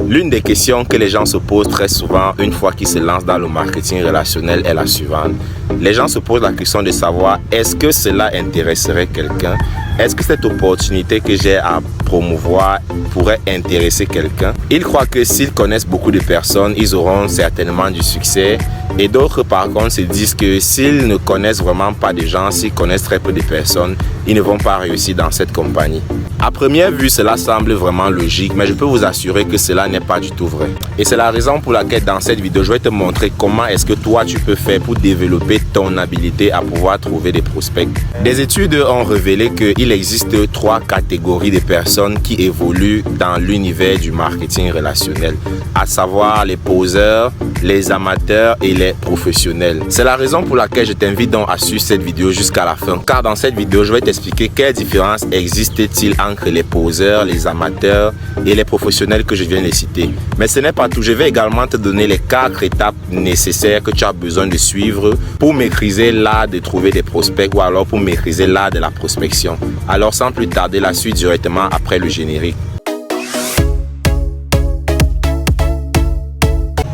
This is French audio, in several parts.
L'une des questions que les gens se posent très souvent une fois qu'ils se lancent dans le marketing relationnel est la suivante. Les gens se posent la question de savoir est-ce que cela intéresserait quelqu'un? Est-ce que cette opportunité que j'ai à promouvoir pourrait intéresser quelqu'un? Ils croient que s'ils connaissent beaucoup de personnes, ils auront certainement du succès. Et d'autres par contre se disent que s'ils ne connaissent vraiment pas de gens, s'ils connaissent très peu de personnes, ils ne vont pas réussir dans cette compagnie. À première vue, cela semble vraiment logique, mais je peux vous assurer que cela n'est pas du tout vrai. Et c'est la raison pour laquelle dans cette vidéo, je vais te montrer comment est-ce que toi tu peux faire pour développer ton habilité à pouvoir trouver des prospects. Des études ont révélé qu'il existe 3 catégories de personnes qui évoluent dans l'univers du marketing relationnel, à savoir les poseurs, les amateurs et les professionnels. C'est la raison pour laquelle je t'invite donc à suivre cette vidéo jusqu'à la fin, car dans cette vidéo, je vais t'expliquer quelle différence existe-t-il entre les poseurs, les amateurs et les professionnels que je viens de citer. Mais ce n'est pas tout, je vais également te donner les 4 étapes nécessaires que tu as besoin de suivre pour maîtriser l'art de trouver des prospects ou alors pour maîtriser l'art de la prospection. Alors sans plus tarder, la suite directement après le générique.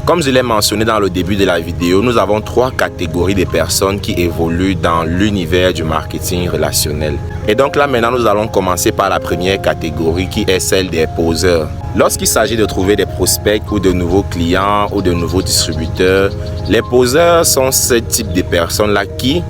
Comme je l'ai mentionné dans le début de la vidéo, nous avons 3 catégories de personnes qui évoluent dans l'univers du marketing relationnel. Et donc là maintenant, nous allons commencer par la première catégorie qui est celle des poseurs. Lorsqu'il s'agit de trouver des prospects ou de nouveaux clients ou de nouveaux distributeurs, les poseurs sont ce type de personnes-là qui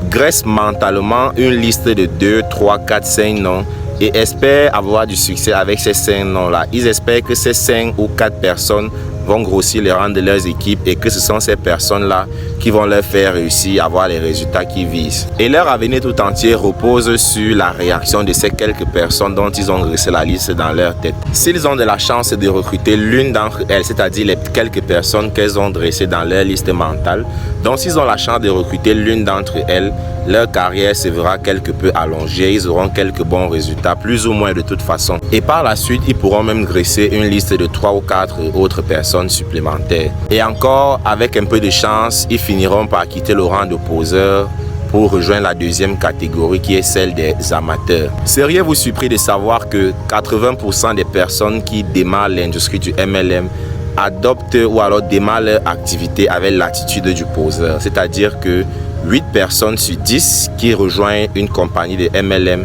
graissent mentalement une liste de 2, 3, 4, 5 noms et espèrent avoir du succès avec ces 5 noms-là. Ils espèrent que ces 5 ou 4 personnes vont grossir les rangs de leurs équipes et que ce sont ces personnes-là qui vont leur faire réussir à avoir les résultats qu'ils visent. Et leur avenir tout entier repose sur la réaction de ces quelques personnes dont ils ont dressé la liste dans leur tête. S'ils ont de la chance de recruter l'une d'entre elles, c'est-à-dire les quelques personnes qu'elles ont dressées dans leur liste mentale, donc s'ils ont la chance de recruter l'une d'entre elles, leur carrière se verra quelque peu allongée, ils auront quelques bons résultats, plus ou moins de toute façon. Et par la suite, ils pourront même dresser une liste de 3 ou 4 autres personnes supplémentaires. Et encore, avec un peu de chance, ils finiront par quitter le rang de poseurs pour rejoindre la deuxième catégorie qui est celle des amateurs. Seriez-vous surpris de savoir que 80% des personnes qui démarrent l'industrie du MLM adoptent ou alors démarrent leur activité avec l'attitude du poseur, c'est-à-dire que 8 personnes sur 10 qui rejoignent une compagnie de MLM,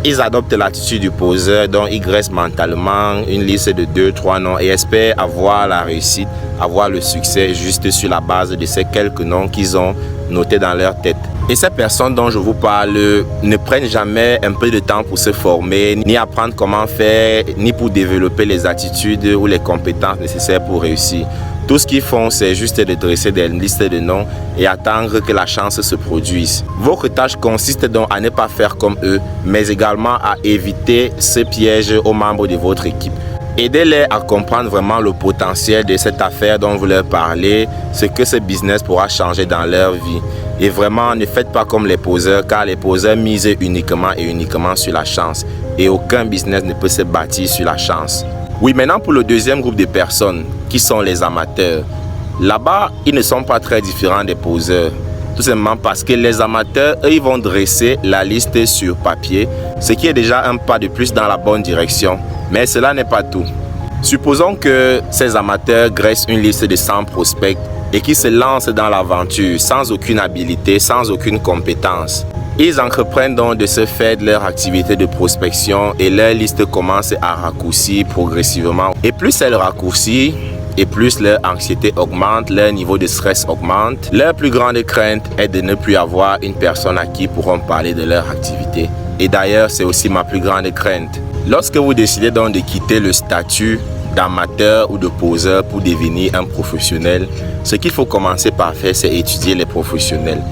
ils adoptent l'attitude du poseur, donc ils graissent mentalement une liste de 2, 3 noms et espèrent avoir la réussite, avoir le succès juste sur la base de ces quelques noms qu'ils ont notés dans leur tête. Et ces personnes dont je vous parle ne prennent jamais un peu de temps pour se former, ni apprendre comment faire, ni pour développer les attitudes ou les compétences nécessaires pour réussir. Tout ce qu'ils font, c'est juste de dresser des listes de noms et attendre que la chance se produise. Votre tâche consiste donc à ne pas faire comme eux, mais également à éviter ce piège aux membres de votre équipe. Aidez-les à comprendre vraiment le potentiel de cette affaire dont vous leur parlez, ce que ce business pourra changer dans leur vie. Et vraiment, ne faites pas comme les poseurs, car les poseurs misent uniquement sur la chance. Et aucun business ne peut se bâtir sur la chance. Oui, maintenant pour le deuxième groupe de personnes, qui sont les amateurs. Là-bas, ils ne sont pas très différents des poseurs. Tout simplement parce que les amateurs, eux, ils vont dresser la liste sur papier, ce qui est déjà un pas de plus dans la bonne direction. Mais cela n'est pas tout. Supposons que ces amateurs graissent une liste de 100 prospects et qu'ils se lancent dans l'aventure sans aucune habilité, sans aucune compétence. Ils entreprennent donc de se faire de leur activité de prospection et leur liste commence à raccourcir progressivement. Et plus elle raccourcit, et plus leur anxiété augmente, leur niveau de stress augmente. Leur plus grande crainte est de ne plus avoir une personne à qui pourront parler de leur activité. Et d'ailleurs, c'est aussi ma plus grande crainte. Lorsque vous décidez donc de quitter le statut d'amateur ou de poseur pour devenir un professionnel, ce qu'il faut commencer par faire, c'est étudier les professionnels.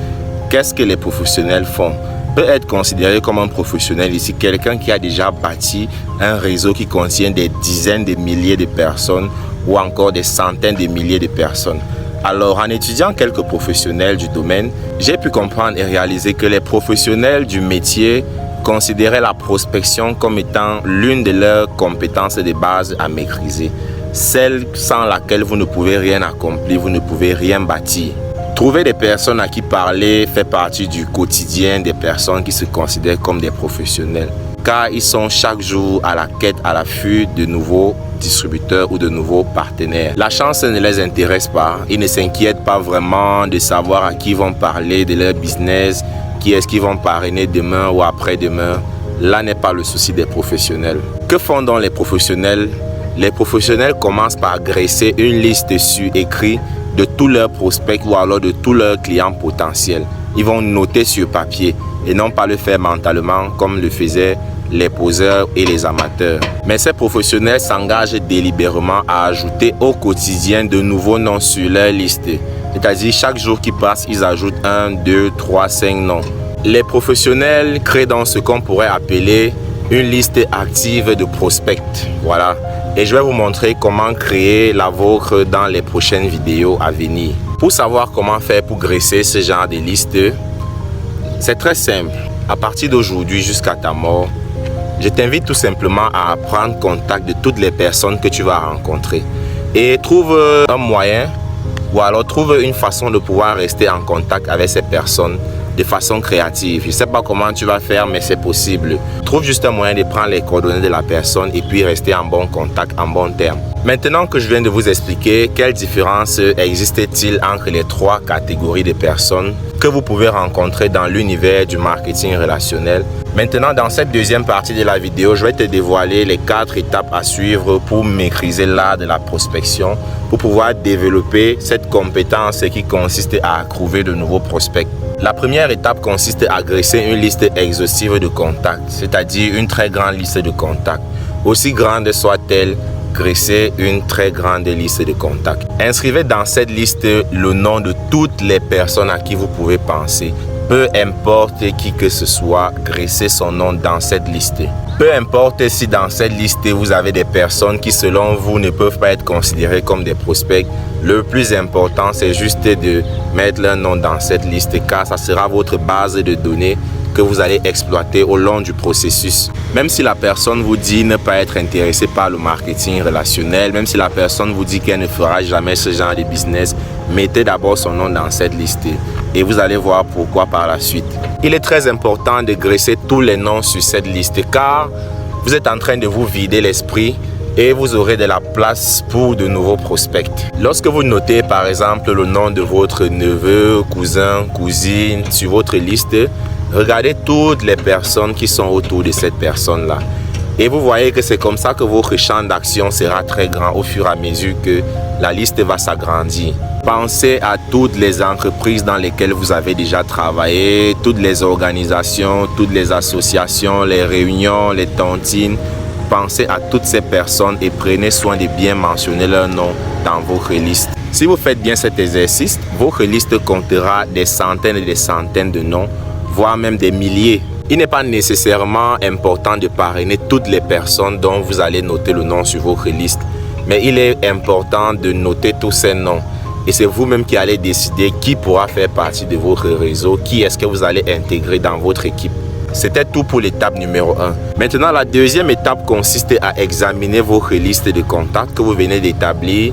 Qu'est-ce que les professionnels font? Peut être considéré comme un professionnel ici quelqu'un qui a déjà bâti un réseau qui contient des dizaines de milliers de personnes ou encore des centaines de milliers de personnes. Alors, en étudiant quelques professionnels du domaine, j'ai pu comprendre et réaliser que les professionnels du métier considéraient la prospection comme étant l'une de leurs compétences de base à maîtriser, celle sans laquelle vous ne pouvez rien accomplir, vous ne pouvez rien bâtir. Trouver des personnes à qui parler fait partie du quotidien des personnes qui se considèrent comme des professionnels, car ils sont chaque jour à la quête, à l'affût de nouveaux distributeurs ou de nouveaux partenaires. La chance ne les intéresse pas. Ils ne s'inquiètent pas vraiment de savoir à qui ils vont parler de leur business, qui est-ce qu'ils vont parrainer demain ou après-demain. Là n'est pas le souci des professionnels. Que font donc les professionnels? Les professionnels commencent par graisser une liste sur écrit de tous leurs prospects ou alors de tous leurs clients potentiels. Ils vont noter sur papier et non pas le faire mentalement comme le faisaient les poseurs et les amateurs. Mais ces professionnels s'engagent délibérément à ajouter au quotidien de nouveaux noms sur leur liste. C'est-à-dire chaque jour qui passe, ils ajoutent 1, 2, 3, 5 noms. Les professionnels créent donc ce qu'on pourrait appeler une liste active de prospects. Voilà. Et je vais vous montrer comment créer la vôtre dans les prochaines vidéos à venir. Pour savoir comment faire pour graisser ce genre de liste, c'est très simple. À partir d'aujourd'hui jusqu'à ta mort, je t'invite tout simplement à prendre contact de toutes les personnes que tu vas rencontrer. Et trouve un moyen ou alors trouve une façon de pouvoir rester en contact avec ces personnes de façon créative. Je ne sais pas comment tu vas faire, mais c'est possible. Trouve juste un moyen de prendre les coordonnées de la personne et puis rester en bon contact, en bon terme. Maintenant que je viens de vous expliquer quelle différence existe-t-il entre les trois catégories de personnes que vous pouvez rencontrer dans l'univers du marketing relationnel, maintenant dans cette deuxième partie de la vidéo, je vais te dévoiler les 4 étapes à suivre pour maîtriser l'art de la prospection, pour pouvoir développer cette compétence qui consiste à trouver de nouveaux prospects. La première étape consiste à graisser une liste exhaustive de contacts, c'est-à-dire une très grande liste de contacts. Aussi grande soit-elle, graissez une très grande liste de contacts. Inscrivez dans cette liste le nom de toutes les personnes à qui vous pouvez penser. Peu importe qui que ce soit, graissez son nom dans cette liste. Peu importe si dans cette liste vous avez des personnes qui selon vous ne peuvent pas être considérées comme des prospects, le plus important c'est juste de mettre leur nom dans cette liste car ça sera votre base de données que vous allez exploiter au long du processus. Même si la personne vous dit ne pas être intéressée par le marketing relationnel, même si la personne vous dit qu'elle ne fera jamais ce genre de business, mettez d'abord son nom dans cette liste et vous allez voir pourquoi par la suite. Il est très important de graisser tous les noms sur cette liste car vous êtes en train de vous vider l'esprit et vous aurez de la place pour de nouveaux prospects. Lorsque vous notez par exemple le nom de votre neveu, cousin, cousine sur votre liste, regardez toutes les personnes qui sont autour de cette personne-là. Et vous voyez que c'est comme ça que votre champ d'action sera très grand au fur et à mesure que la liste va s'agrandir. Pensez à toutes les entreprises dans lesquelles vous avez déjà travaillé, toutes les organisations, toutes les associations, les réunions, les tontines. Pensez à toutes ces personnes et prenez soin de bien mentionner leur nom dans votre liste. Si vous faites bien cet exercice, votre liste comptera des centaines et des centaines de noms, voire même des milliers. Il n'est pas nécessairement important de parrainer toutes les personnes dont vous allez noter le nom sur votre liste, mais il est important de noter tous ces noms. Et c'est vous-même qui allez décider qui pourra faire partie de votre réseau, qui est-ce que vous allez intégrer dans votre équipe. C'était tout pour l'étape numéro 1. Maintenant, la deuxième étape consiste à examiner votre liste de contacts que vous venez d'établir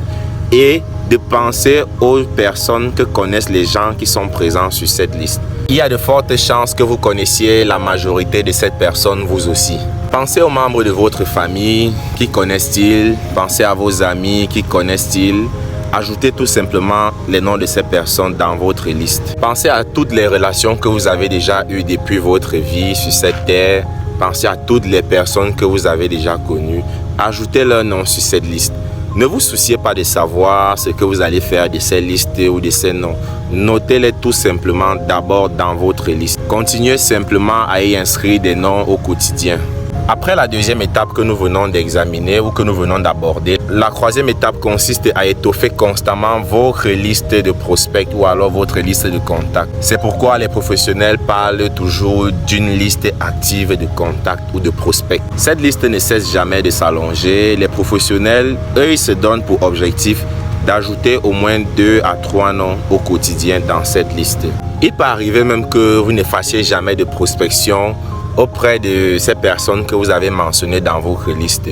et de penser aux personnes que connaissent les gens qui sont présents sur cette liste. Il y a de fortes chances que vous connaissiez la majorité de cette personne vous aussi. Pensez aux membres de votre famille, qui connaissent-ils? Pensez à vos amis, qui connaissent-ils? Ajoutez tout simplement les noms de ces personnes dans votre liste. Pensez à toutes les relations que vous avez déjà eues depuis votre vie sur cette terre. Pensez à toutes les personnes que vous avez déjà connues. Ajoutez leurs noms sur cette liste. Ne vous souciez pas de savoir ce que vous allez faire de ces listes ou de ces noms. Notez-les tout simplement d'abord dans votre liste. Continuez simplement à y inscrire des noms au quotidien. Après la deuxième étape que nous venons d'examiner ou que nous venons d'aborder, la troisième étape consiste à étoffer constamment votre liste de prospects ou alors votre liste de contacts. C'est pourquoi les professionnels parlent toujours d'une liste active de contacts ou de prospects. Cette liste ne cesse jamais de s'allonger. Les professionnels, eux, ils se donnent pour objectif d'ajouter au moins 2 à 3 noms au quotidien dans cette liste. Il peut arriver même que vous ne fassiez jamais de prospection auprès de ces personnes que vous avez mentionnées dans votre liste.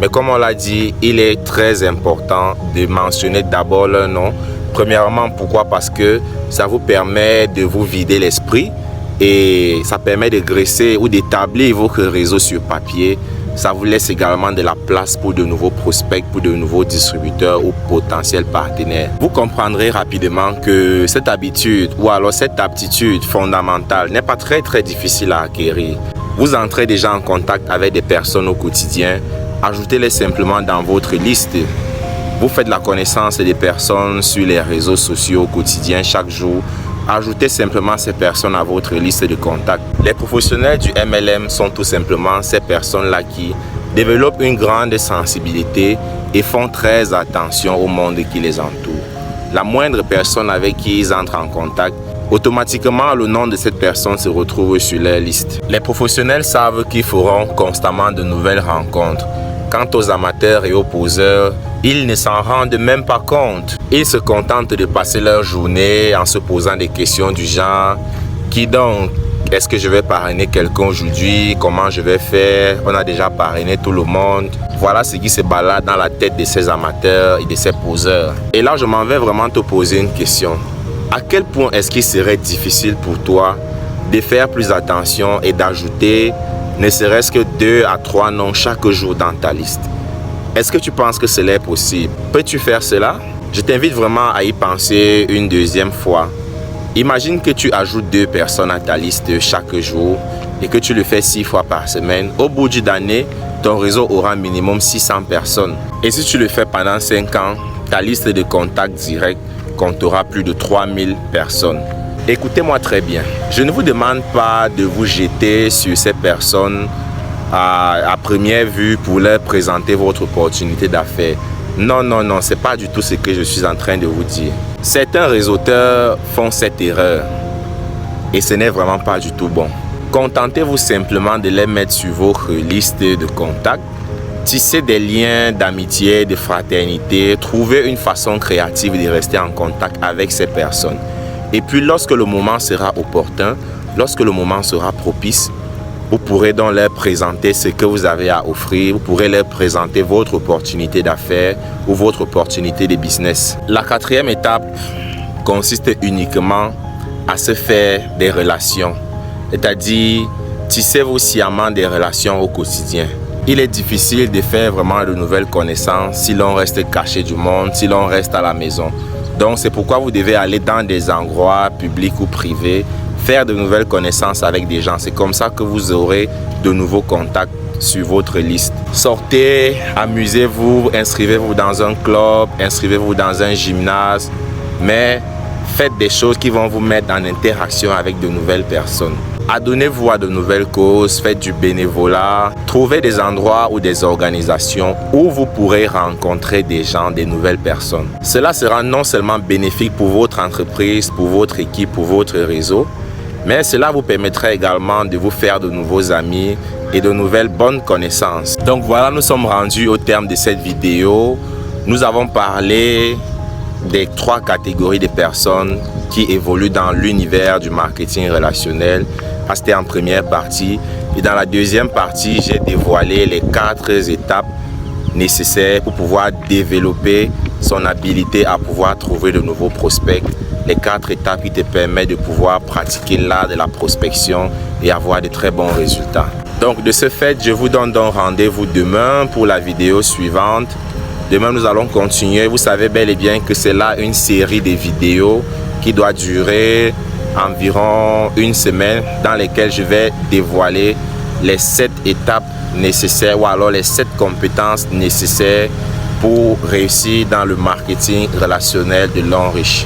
Mais comme on l'a dit, il est très important de mentionner d'abord leur nom. Premièrement, pourquoi? Parce que ça vous permet de vous vider l'esprit et ça permet de graisser ou d'établir votre réseau sur papier Ça vous laisse également de la place pour de nouveaux prospects, pour de nouveaux distributeurs ou potentiels partenaires. Vous comprendrez rapidement que cette habitude ou alors cette aptitude fondamentale n'est pas très difficile à acquérir. Vous entrez déjà en contact avec des personnes au quotidien, ajoutez-les simplement dans votre liste. Vous faites la connaissance des personnes sur les réseaux sociaux au quotidien chaque jour. Ajoutez simplement ces personnes à votre liste de contacts. Les professionnels du MLM sont tout simplement ces personnes-là qui développent une grande sensibilité et font très attention au monde qui les entoure. La moindre personne avec qui ils entrent en contact, automatiquement le nom de cette personne se retrouve sur leur liste. Les professionnels savent qu'ils feront constamment de nouvelles rencontres. Quant aux amateurs et aux poseurs, ils ne s'en rendent même pas compte. Ils se contentent de passer leur journée en se posant des questions du genre « Qui donc? Est-ce que je vais parrainer quelqu'un aujourd'hui? Comment je vais faire? On a déjà parrainé tout le monde. » Voilà ce qui se balade dans la tête de ces amateurs et de ces poseurs. Et là, je m'en vais vraiment te poser une question. À quel point est-ce qu'il serait difficile pour toi de faire plus attention et d'ajouter ne serait-ce que 2 à 3 noms chaque jour dans ta liste? Est-ce que tu penses que cela est possible? Peux-tu faire cela? Je t'invite vraiment à y penser une deuxième fois. Imagine que tu ajoutes 2 personnes à ta liste chaque jour et que tu le fais 6 fois par semaine. Au bout d'une année, ton réseau aura minimum 600 personnes. Et si tu le fais pendant 5 ans, ta liste de contacts directs comptera plus de 3000 personnes. Écoutez-moi très bien. Je ne vous demande pas de vous jeter sur ces personnes à première vue pour leur présenter votre opportunité d'affaires. Non, c'est pas du tout ce que je suis en train de vous dire. Certains réseauteurs font cette erreur et ce n'est vraiment pas du tout bon. Contentez-vous simplement de les mettre sur votre liste de contacts. Tissez des liens d'amitié, de fraternité. Trouvez une façon créative de rester en contact avec ces personnes. Et puis lorsque le moment sera opportun, lorsque le moment sera propice, vous pourrez donc leur présenter ce que vous avez à offrir. Vous pourrez leur présenter votre opportunité d'affaires ou votre opportunité de business. La 4e étape consiste uniquement à se faire des relations. C'est-à-dire, tissez-vous sciemment des relations au quotidien. Il est difficile de faire vraiment de nouvelles connaissances si l'on reste caché du monde, si l'on reste à la maison. Donc c'est pourquoi vous devez aller dans des endroits publics ou privés, faire de nouvelles connaissances avec des gens. C'est comme ça que vous aurez de nouveaux contacts sur votre liste. Sortez, amusez-vous, inscrivez-vous dans un club, inscrivez-vous dans un gymnase, mais faites des choses qui vont vous mettre en interaction avec de nouvelles personnes. Adonnez-vous à de nouvelles causes, faites du bénévolat, trouvez des endroits ou des organisations où vous pourrez rencontrer des gens, des nouvelles personnes. Cela sera non seulement bénéfique pour votre entreprise, pour votre équipe, pour votre réseau, mais cela vous permettra également de vous faire de nouveaux amis et de nouvelles bonnes connaissances. Donc voilà, nous sommes rendus au terme de cette vidéo. Nous avons parlé des 3 catégories de personnes qui évoluent dans l'univers du marketing relationnel. C'était en première partie. Et dans la deuxième partie, j'ai dévoilé les 4 étapes nécessaires pour pouvoir développer son habilité à pouvoir trouver de nouveaux prospects. Les 4 étapes qui te permettent de pouvoir pratiquer l'art de la prospection et avoir de très bons résultats. Donc de ce fait, je vous donne donc rendez-vous demain pour la vidéo suivante. Demain, nous allons continuer. Vous savez bel et bien que c'est là une série de vidéos qui doit durer environ une semaine, dans lesquelles je vais dévoiler les 7 étapes nécessaires ou alors les 7 compétences nécessaires pour réussir dans le marketing relationnel de l'homme riche.